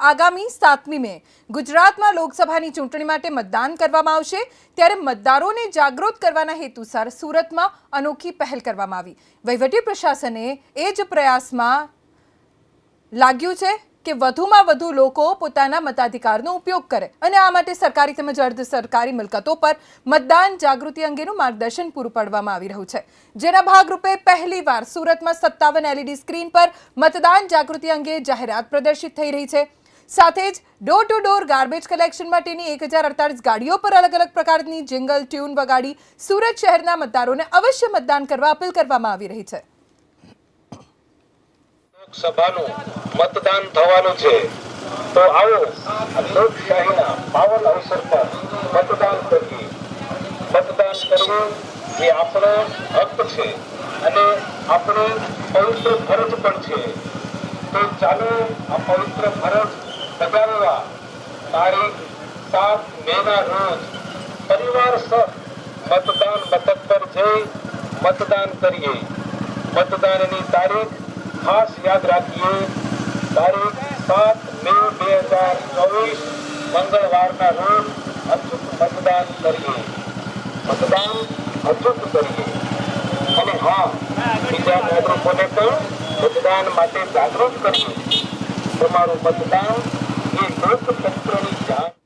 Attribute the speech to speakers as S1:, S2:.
S1: આગામી 7મી મે ગુજરાતમાં લોકસભાની ચૂંટણી માટે મતદાન કરવામાં આવશે ત્યારે મતદારોને જાગૃત કરવાના હેતુસર સુરતમાં અનોખી પહેલ કરવામાં આવી। વહીવટી પ્રશાસને એ જ પ્રયાસમાં લાગ્યું છે કે વધુમાં વધુ લોકો પોતાના મતાધિકારનો ઉપયોગ કરે અને આ માટે સરકારી તેમજ અર્ધ સરકારી મિલકતો પર મતદાન જાગૃતિ અંગેનું માર્ગદર્શન પૂરું પાડવામાં આવી રહ્યું છે, જેના ભાગરૂપે પહેલીવાર સુરતમાં 57 LED સ્ક્રીન પર મતદાન જાગૃતિ અંગે જાહેરાત પ્રદર્શિત થઈ રહી છે। સાથે જ door to door garbage collection માટેની 1048 ગાડીઓ પર અલગ અલગ પ્રકારની જિંગલ ટ્યુન વગાડી સુરત શહેરના મતદારોને અવશ્ય મતદાન કરવા અપીલ કરવામાં આવી રહી છે।
S2: સભાનું મતદાન થવાનું છે તો આવો લોકશાહીના પાવન અવસર પર મતદાન કરીએ। મતદાન કરવું એ આપણો હક છે અને આપણી પવિત્ર ફરજ પણ છે। તો ચાલો આ પવિત્ર ફરજ બજાવવા તારીખ 7 મેના રોજ પરિવાર સહ મતદાન મથક પર જઈ મતદાન કરીએ। મતદાનની તારીખ खास याद रखिए, तारीख 7 मे 2024 मंगलवार का रोज अचूक मतदान करिए। मतदान अचूक करिए અને હા, બીજા નાગરિકોને પણ મતદાન માટે જાગૃત કરીએ। તમારું મતદાન એ લોકતંત્રની જાન